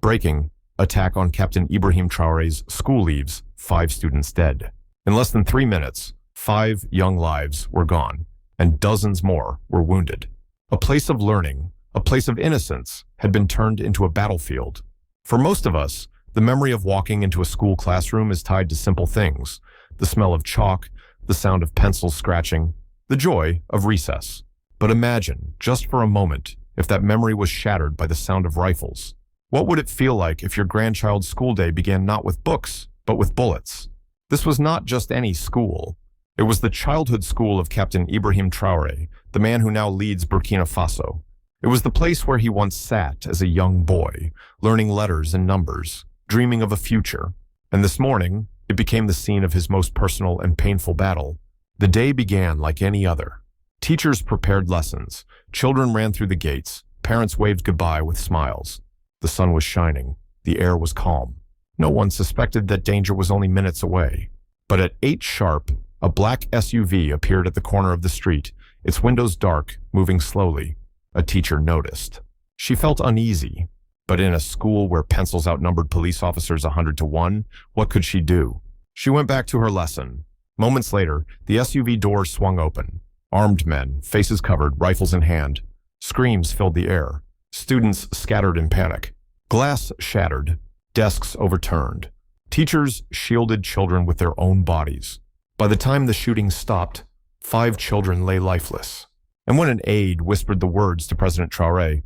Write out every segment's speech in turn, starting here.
Breaking: attack on Captain Ibrahim Traoré's school leaves, 5 students dead. In less than 3 minutes, 5 young lives were gone, and dozens more were wounded. A place of learning, a place of innocence, had been turned into a battlefield. For most of us, the memory of walking into a school classroom is tied to simple things: the smell of chalk, the sound of pencils scratching, the joy of recess. But imagine, just for a moment, if that memory was shattered by the sound of rifles. What would it feel like if your grandchild's school day began not with books, but with bullets? This was not just any school. It was the childhood school of Captain Ibrahim Traoré, the man who now leads Burkina Faso. It was the place where he once sat as a young boy, learning letters and numbers, dreaming of a future. And this morning, it became the scene of his most personal and painful battle. The day began like any other. Teachers prepared lessons, children ran through the gates, parents waved goodbye with smiles. The sun was shining, the air was calm. No one suspected that danger was only minutes away. But at 8 sharp, a black SUV appeared at the corner of the street, its windows dark, moving slowly. A teacher noticed. She felt uneasy, but in a school where pencils outnumbered police officers 100 to 1, what could she do? She went back to her lesson. Moments later, the SUV doors swung open. Armed men, faces covered, rifles in hand. Screams filled the air. Students scattered in panic. Glass shattered. Desks overturned. Teachers shielded children with their own bodies. By the time the shooting stopped, 5 children lay lifeless. And when an aide whispered the words to President Traoré,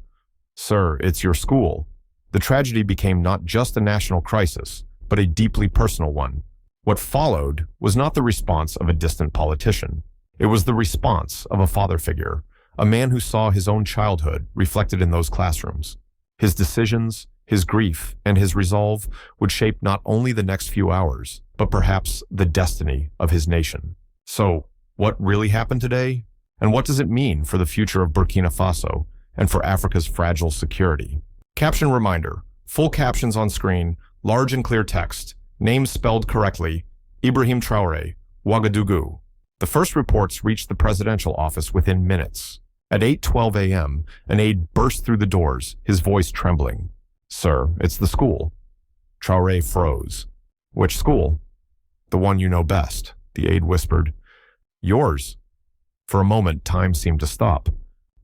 "Sir, it's your school," the tragedy became not just a national crisis, but a deeply personal one. What followed was not the response of a distant politician. It was the response of a father figure, a man who saw his own childhood reflected in those classrooms. His decisions, his grief, and his resolve would shape not only the next few hours, but perhaps the destiny of his nation. So, what really happened today? And what does it mean for the future of Burkina Faso and for Africa's fragile security? Caption reminder: full captions on screen, large and clear text, names spelled correctly, Ibrahim Traoré, Ouagadougou. The first reports reached the presidential office within minutes. At 8:12 a.m., an aide burst through the doors, his voice trembling. "Sir, it's the school." Traoré froze. "Which school?" "The one you know best," the aide whispered. "Yours." For a moment, time seemed to stop.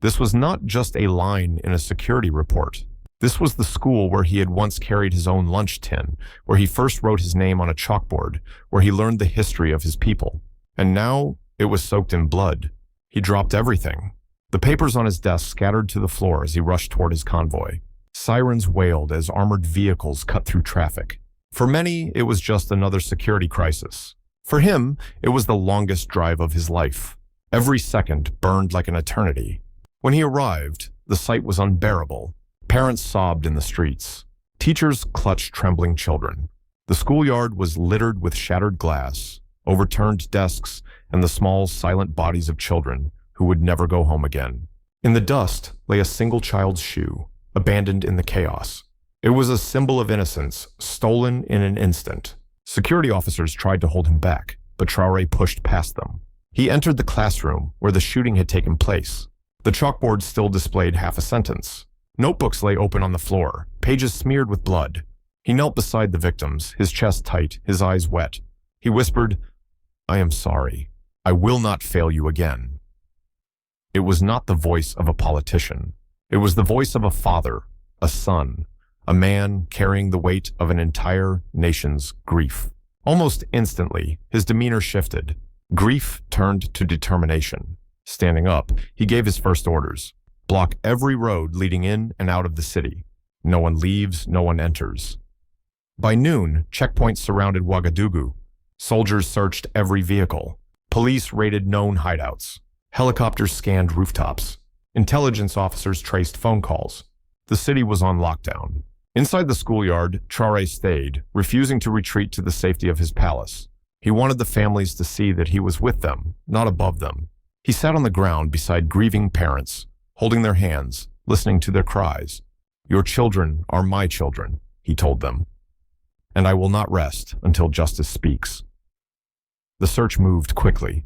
This was not just a line in a security report. This was the school where he had once carried his own lunch tin, where he first wrote his name on a chalkboard, where he learned the history of his people. And now it was soaked in blood. He dropped everything. The papers on his desk scattered to the floor as he rushed toward his convoy. Sirens wailed as armored vehicles cut through traffic. For many, it was just another security crisis. For him, it was the longest drive of his life. Every second burned like an eternity. When he arrived, the sight was unbearable. Parents sobbed in the streets. Teachers clutched trembling children. The schoolyard was littered with shattered glass, overturned desks, and the small, silent bodies of children who would never go home again. In the dust lay a single child's shoe, abandoned in the chaos. It was a symbol of innocence, stolen in an instant. Security officers tried to hold him back, but Traoré pushed past them. He entered the classroom where the shooting had taken place. The chalkboard still displayed half a sentence. Notebooks lay open on the floor, pages smeared with blood. He knelt beside the victims, his chest tight, his eyes wet. He whispered, "I am sorry. I will not fail you again." It was not the voice of a politician. It was the voice of a father, a son, a man carrying the weight of an entire nation's grief. Almost instantly, his demeanor shifted. Grief turned to determination. Standing up, he gave his first orders. Block every road leading in and out of the city. No one leaves, no one enters. By noon, checkpoints surrounded Ouagadougou. Soldiers searched every vehicle. Police raided known hideouts. Helicopters scanned rooftops. Intelligence officers traced phone calls. The city was on lockdown. Inside the schoolyard, Traoré stayed, refusing to retreat to the safety of his palace. He wanted the families to see that he was with them, not above them. He sat on the ground beside grieving parents, holding their hands, listening to their cries. "Your children are my children," he told them. "And I will not rest until justice speaks." The search moved quickly.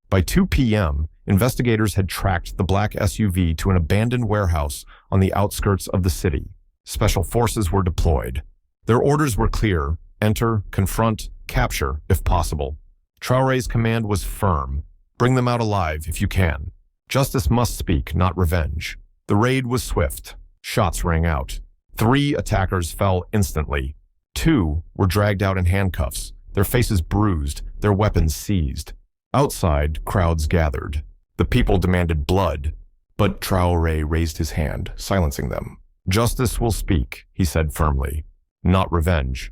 By 2 p.m., investigators had tracked the black SUV to an abandoned warehouse on the outskirts of the city. Special forces were deployed. Their orders were clear: enter, confront, capture, if possible. Traoré's command was firm: bring them out alive if you can. Justice must speak, not revenge. The raid was swift. Shots rang out. 3 attackers fell instantly. 2 were dragged out in handcuffs, their faces bruised, their weapons seized. Outside, crowds gathered. The people demanded blood, but Traoré raised his hand, silencing them. Justice will speak, he said firmly, not revenge.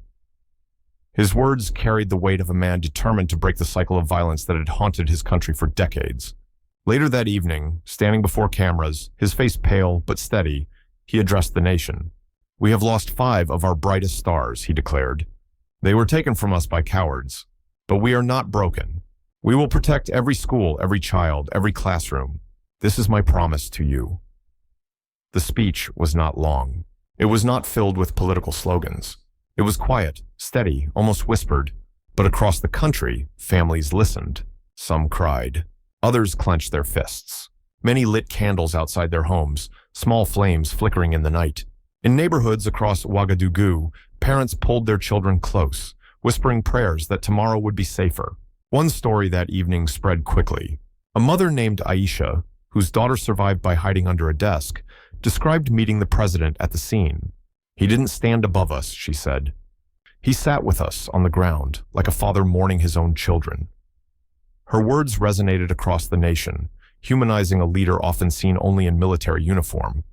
His words carried the weight of a man determined to break the cycle of violence that had haunted his country for decades. Later that evening, standing before cameras, his face pale but steady, he addressed the nation. We have lost 5 of our brightest stars, he declared. They were taken from us by cowards, but we are not broken. We will protect every school, every child, every classroom. This is my promise to you. The speech was not long. It was not filled with political slogans. It was quiet, steady, almost whispered. But across the country, families listened. Some cried. Others clenched their fists. Many lit candles outside their homes, small flames flickering in the night. In neighborhoods across Ouagadougou, parents pulled their children close, whispering prayers that tomorrow would be safer. One story that evening spread quickly. A mother named Aisha, whose daughter survived by hiding under a desk, described meeting the president at the scene. He didn't stand above us, she said. He sat with us on the ground, like a father mourning his own children. Her words resonated across the nation, humanizing a leader often seen only in military uniform.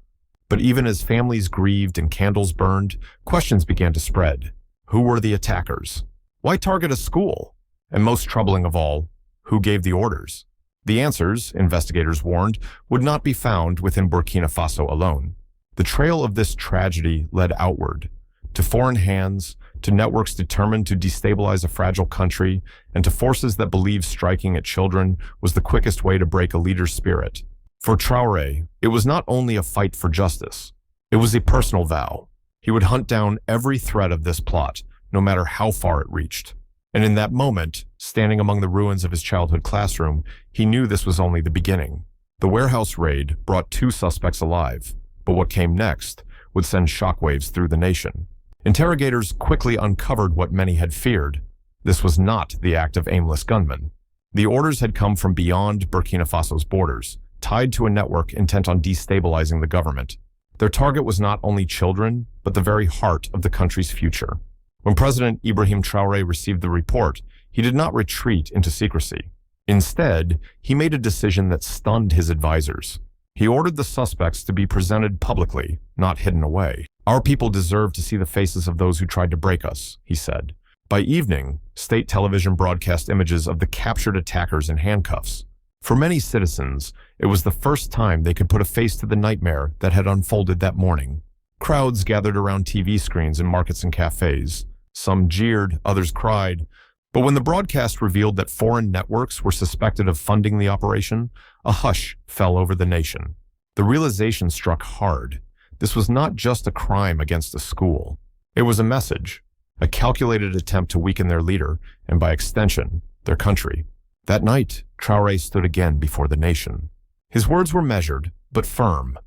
But even as families grieved and candles burned, questions began to spread. Who were the attackers? Why target a school? And most troubling of all, who gave the orders? The answers, investigators warned, would not be found within Burkina Faso alone. The trail of this tragedy led outward, to foreign hands, to networks determined to destabilize a fragile country, and to forces that believed striking at children was the quickest way to break a leader's spirit. For Traoré, it was not only a fight for justice. It was a personal vow. He would hunt down every thread of this plot, no matter how far it reached. And in that moment, standing among the ruins of his childhood classroom, he knew this was only the beginning. The warehouse raid brought 2 suspects alive, but what came next would send shockwaves through the nation. Interrogators quickly uncovered what many had feared. This was not the act of aimless gunmen. The orders had come from beyond Burkina Faso's borders, tied to a network intent on destabilizing the government. Their target was not only children, but the very heart of the country's future. When President Ibrahim Traoré received the report, he did not retreat into secrecy. Instead, he made a decision that stunned his advisors. He ordered the suspects to be presented publicly, not hidden away. Our people deserve to see the faces of those who tried to break us, he said. By evening, state television broadcast images of the captured attackers in handcuffs. For many citizens, it was the first time they could put a face to the nightmare that had unfolded that morning. Crowds gathered around TV screens in markets and cafes. Some jeered, others cried. But when the broadcast revealed that foreign networks were suspected of funding the operation, a hush fell over the nation. The realization struck hard. This was not just a crime against a school. It was a message, a calculated attempt to weaken their leader, and by extension, their country. That night, Traoré stood again before the nation. His words were measured, but firm.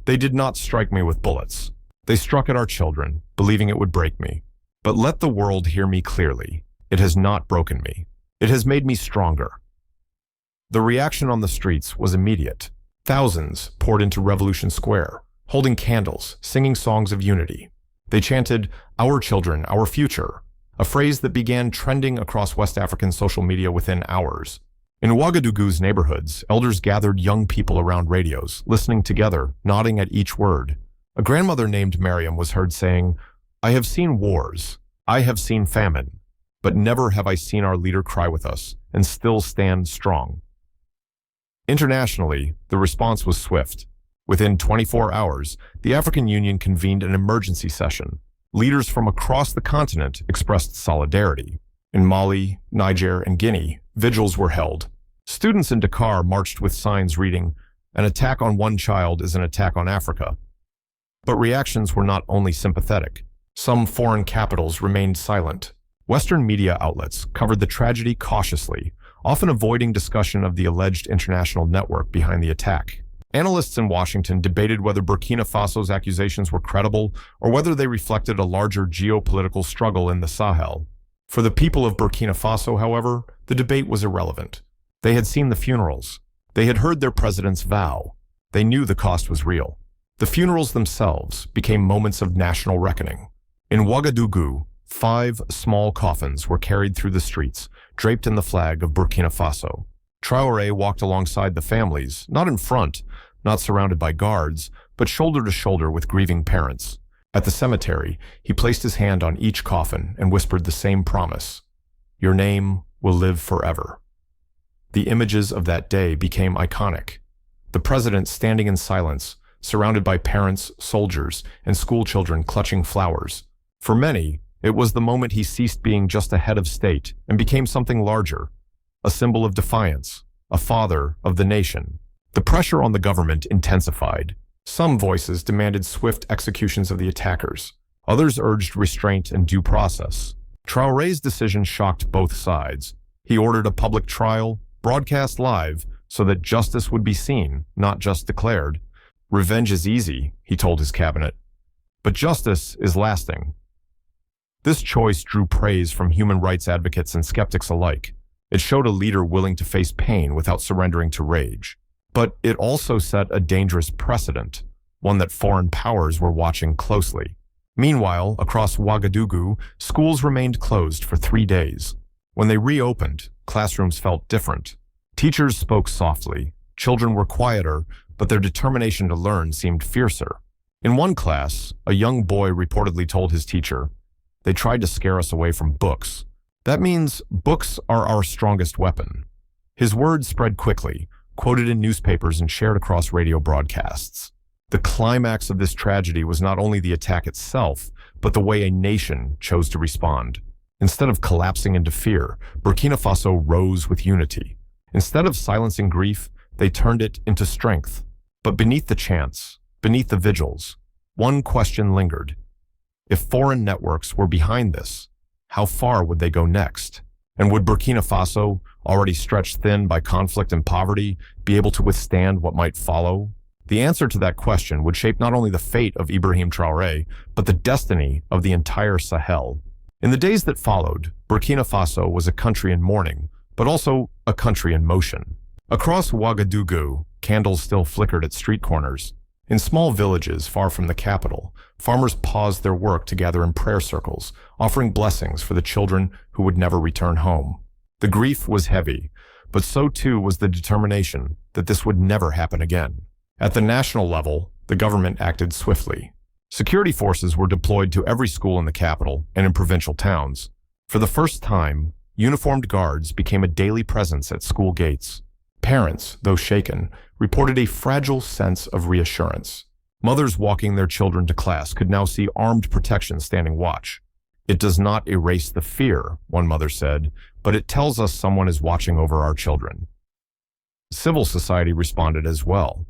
They did not strike me with bullets. They struck at our children, believing it would break me. But let the world hear me clearly. It has not broken me. It has made me stronger. The reaction on the streets was immediate. Thousands poured into Revolution Square, holding candles, singing songs of unity. They chanted, "Our children, our future," a phrase that began trending across West African social media within hours. In Ouagadougou's neighborhoods, elders gathered young people around radios, listening together, nodding at each word. A grandmother named Miriam was heard saying, "I have seen wars. I have seen famine. But never have I seen our leader cry with us and still stand strong." Internationally, the response was swift. Within 24 hours, the African Union convened an emergency session. Leaders from across the continent expressed solidarity. In Mali, Niger, and Guinea, vigils were held. Students in Dakar marched with signs reading, "An attack on one child is an attack on Africa." But reactions were not only sympathetic. Some foreign capitals remained silent. Western media outlets covered the tragedy cautiously, often avoiding discussion of the alleged international network behind the attack. Analysts in Washington debated whether Burkina Faso's accusations were credible or whether they reflected a larger geopolitical struggle in the Sahel. For the people of Burkina Faso, however, the debate was irrelevant. They had seen the funerals. They had heard their president's vow. They knew the cost was real. The funerals themselves became moments of national reckoning. In Ouagadougou, 5 small coffins were carried through the streets, draped in the flag of Burkina Faso. Traoré walked alongside the families, not in front, not surrounded by guards, but shoulder to shoulder with grieving parents. At the cemetery, he placed his hand on each coffin and whispered the same promise: "Your name will live forever." The images of that day became iconic. The president standing in silence, surrounded by parents, soldiers, and schoolchildren clutching flowers. For many, it was the moment he ceased being just a head of state and became something larger, a symbol of defiance, a father of the nation. The pressure on the government intensified. Some voices demanded swift executions of the attackers. Others urged restraint and due process. Traoré's decision shocked both sides. He ordered a public trial, broadcast live, so that justice would be seen, not just declared. "Revenge is easy," he told his cabinet, "but justice is lasting." This choice drew praise from human rights advocates and skeptics alike. It showed a leader willing to face pain without surrendering to rage. But it also set a dangerous precedent, one that foreign powers were watching closely. Meanwhile, across Ouagadougou, schools remained closed for 3 days. When they reopened, classrooms felt different. Teachers spoke softly, children were quieter, but their determination to learn seemed fiercer. In one class, a young boy reportedly told his teacher, "They tried to scare us away from books. That means books are our strongest weapon." His words spread quickly, quoted in newspapers and shared across radio broadcasts. The climax of this tragedy was not only the attack itself, but the way a nation chose to respond. Instead of collapsing into fear, Burkina Faso rose with unity. Instead of silencing grief, they turned it into strength. But beneath the chants, beneath the vigils, one question lingered. If foreign networks were behind this, how far would they go next? And would Burkina Faso, already stretched thin by conflict and poverty, be able to withstand what might follow? The answer to that question would shape not only the fate of Ibrahim Traoré, but the destiny of the entire Sahel. In the days that followed, Burkina Faso was a country in mourning, but also a country in motion. Across Ouagadougou, candles still flickered at street corners. In small villages far from the capital, farmers paused their work to gather in prayer circles, offering blessings for the children who would never return home. The grief was heavy, but so too was the determination that this would never happen again. At the national level, the government acted swiftly. Security forces were deployed to every school in the capital and in provincial towns. For the first time, uniformed guards became a daily presence at school gates. Parents, though shaken, reported a fragile sense of reassurance. Mothers walking their children to class could now see armed protection standing watch. "It does not erase the fear," one mother said, "but it tells us someone is watching over our children." Civil society responded as well.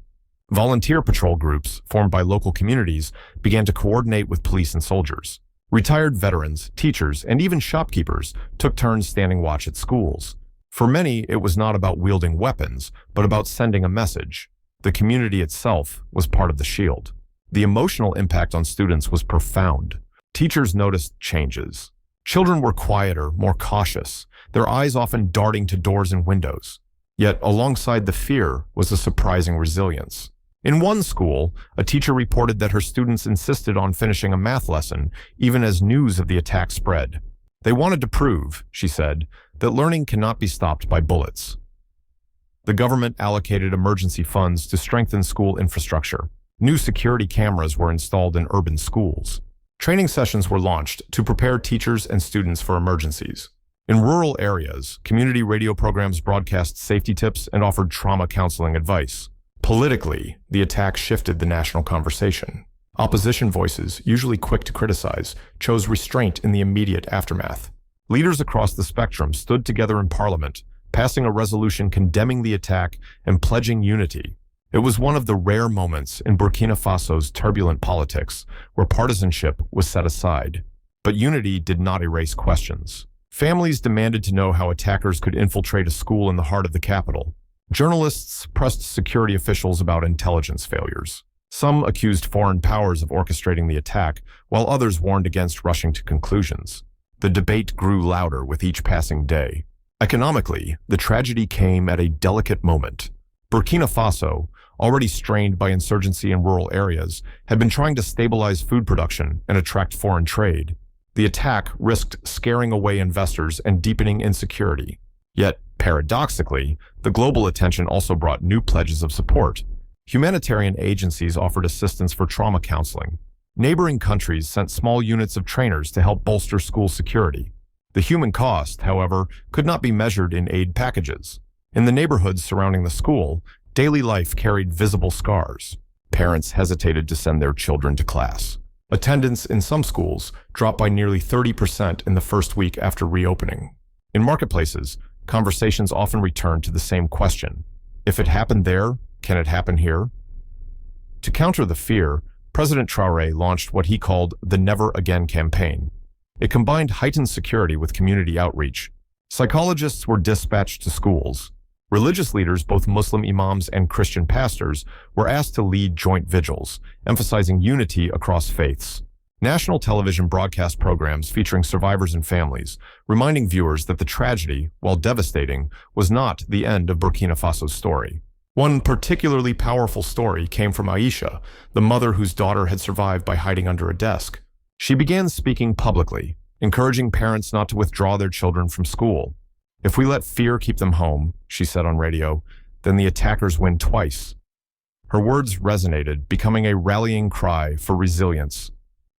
Volunteer patrol groups, formed by local communities, began to coordinate with police and soldiers. Retired veterans, teachers, and even shopkeepers took turns standing watch at schools. For many, it was not about wielding weapons, but about sending a message. The community itself was part of the shield. The emotional impact on students was profound. Teachers noticed changes. Children were quieter, more cautious, their eyes often darting to doors and windows. Yet alongside the fear was a surprising resilience. In one school, a teacher reported that her students insisted on finishing a math lesson, even as news of the attack spread. They wanted to prove, she said, that learning cannot be stopped by bullets. The government allocated emergency funds to strengthen school infrastructure. New security cameras were installed in urban schools. Training sessions were launched to prepare teachers and students for emergencies. In rural areas, community radio programs broadcast safety tips and offered trauma counseling advice. Politically, the attack shifted the national conversation. Opposition voices, usually quick to criticize, chose restraint in the immediate aftermath. Leaders across the spectrum stood together in parliament, passing a resolution condemning the attack and pledging unity. It was one of the rare moments in Burkina Faso's turbulent politics where partisanship was set aside. But unity did not erase questions. Families demanded to know how attackers could infiltrate a school in the heart of the capital. Journalists pressed security officials about intelligence failures. Some accused foreign powers of orchestrating the attack, while others warned against rushing to conclusions. The debate grew louder with each passing day. Economically, the tragedy came at a delicate moment. Burkina Faso, already strained by insurgency in rural areas, had been trying to stabilize food production and attract foreign trade. The attack risked scaring away investors and deepening insecurity. Yet, paradoxically, the global attention also brought new pledges of support. Humanitarian agencies offered assistance for trauma counseling. Neighboring countries sent small units of trainers to help bolster school security. The human cost, however, could not be measured in aid packages. In the neighborhoods surrounding the school, daily life carried visible scars. Parents hesitated to send their children to class. Attendance in some schools dropped by nearly 30% in the first week after reopening. In marketplaces, conversations often returned to the same question: if it happened there, can it happen here? To counter the fear, President Traoré launched what he called the Never Again campaign. It combined heightened security with community outreach. Psychologists were dispatched to schools. Religious leaders, both Muslim imams and Christian pastors, were asked to lead joint vigils, emphasizing unity across faiths. National television broadcast programs featuring survivors and families, reminding viewers that the tragedy, while devastating, was not the end of Burkina Faso's story. One particularly powerful story came from Aisha, the mother whose daughter had survived by hiding under a desk. She began speaking publicly, encouraging parents not to withdraw their children from school. "If we let fear keep them home," she said on radio, "then the attackers win twice." Her words resonated, becoming a rallying cry for resilience.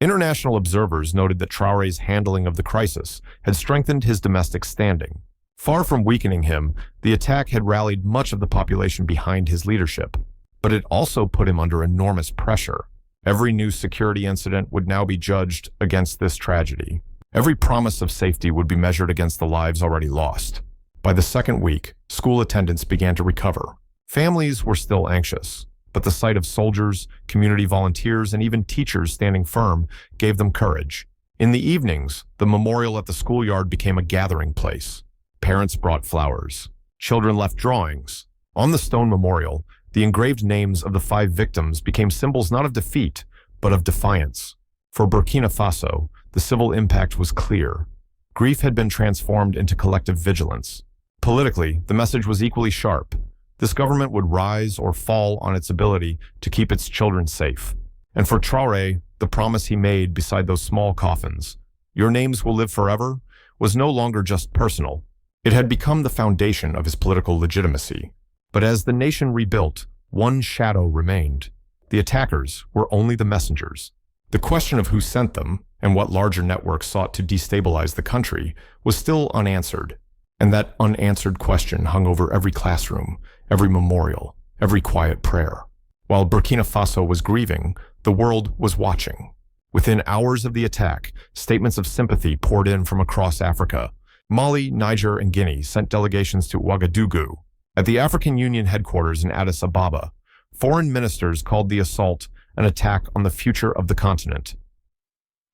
International observers noted that Traoré's handling of the crisis had strengthened his domestic standing. Far from weakening him, the attack had rallied much of the population behind his leadership. But it also put him under enormous pressure. Every new security incident would now be judged against this tragedy. Every promise of safety would be measured against the lives already lost. By the second week, school attendance began to recover. Families were still anxious, but the sight of soldiers, community volunteers, and even teachers standing firm gave them courage. In the evenings, the memorial at the schoolyard became a gathering place. Parents brought flowers. Children left drawings. On the stone memorial, the engraved names of the 5 victims became symbols not of defeat, but of defiance. For Burkina Faso, the civil impact was clear. Grief had been transformed into collective vigilance. Politically, the message was equally sharp. This government would rise or fall on its ability to keep its children safe. And for Traoré, the promise he made beside those small coffins, "Your names will live forever," was no longer just personal. It had become the foundation of his political legitimacy. But as the nation rebuilt, one shadow remained. The attackers were only the messengers. The question of who sent them, and what larger networks sought to destabilize the country, was still unanswered. And that unanswered question hung over every classroom, every memorial, every quiet prayer. While Burkina Faso was grieving, the world was watching. Within hours of the attack, statements of sympathy poured in from across Africa. Mali, Niger, and Guinea sent delegations to Ouagadougou. At the African Union headquarters in Addis Ababa, foreign ministers called the assault an attack on the future of the continent.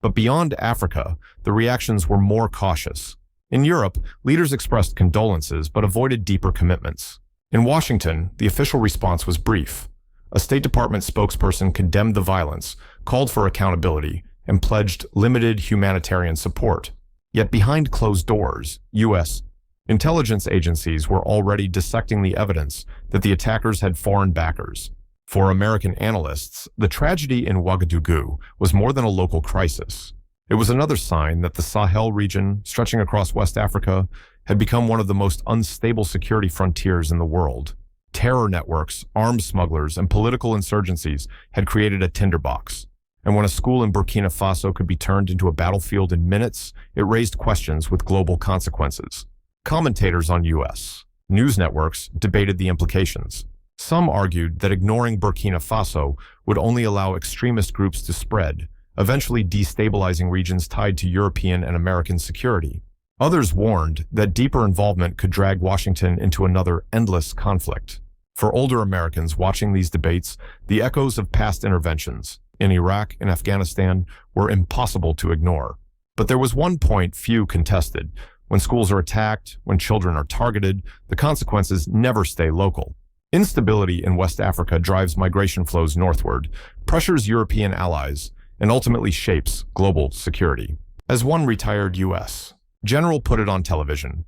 But beyond Africa, the reactions were more cautious. In Europe, leaders expressed condolences but avoided deeper commitments. In Washington, the official response was brief. A State Department spokesperson condemned the violence, called for accountability, and pledged limited humanitarian support. Yet behind closed doors, U.S. intelligence agencies were already dissecting the evidence that the attackers had foreign backers. For American analysts, the tragedy in Ouagadougou was more than a local crisis. It was another sign that the Sahel region, stretching across West Africa, had become one of the most unstable security frontiers in the world. Terror networks, arms smugglers, and political insurgencies had created a tinderbox. And when a school in Burkina Faso could be turned into a battlefield in minutes, it raised questions with global consequences. Commentators on U.S. news networks debated the implications. Some argued that ignoring Burkina Faso would only allow extremist groups to spread, eventually destabilizing regions tied to European and American security. Others warned that deeper involvement could drag Washington into another endless conflict. For older Americans watching these debates, the echoes of past interventions in Iraq and Afghanistan were impossible to ignore. But there was one point few contested: When schools are attacked, when children are targeted, the consequences never stay local. Instability in West Africa drives migration flows northward, pressures European allies, and ultimately shapes global security. As one retired U.S. general put it on television,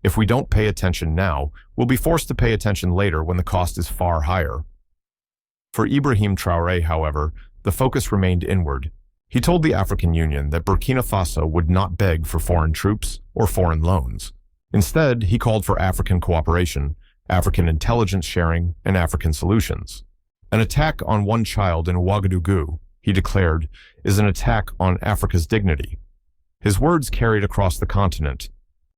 "If we don't pay attention now, we'll be forced to pay attention later when the cost is far higher." For Ibrahim Traoré, however, the focus remained inward. He told the African Union that Burkina Faso would not beg for foreign troops or foreign loans. Instead, he called for African cooperation, African intelligence sharing, and African solutions. An attack on one child in Ouagadougou, he declared, is an attack on Africa's dignity. His words carried across the continent.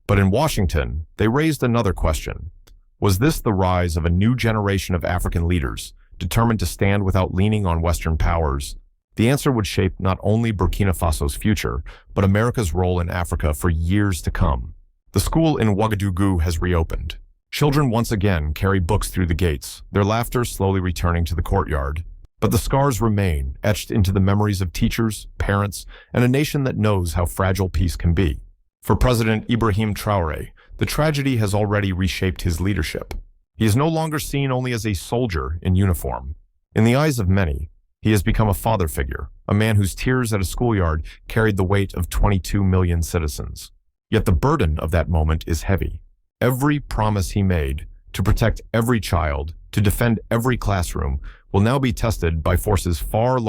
But in Washington, they raised another question. Was this the rise of a new generation of African leaders, determined to stand without leaning on Western powers? The answer would shape not only Burkina Faso's future, but America's role in Africa for years to come. The school in Ouagadougou has reopened. Children once again carry books through the gates, their laughter slowly returning to the courtyard. But the scars remain, etched into the memories of teachers, parents, and a nation that knows how fragile peace can be. For President Ibrahim Traoré, the tragedy has already reshaped his leadership. He is no longer seen only as a soldier in uniform. In the eyes of many, he has become a father figure, a man whose tears at a schoolyard carried the weight of 22 million citizens. Yet the burden of that moment is heavy. Every promise he made to protect every child, to defend every classroom, will now be tested by forces far larger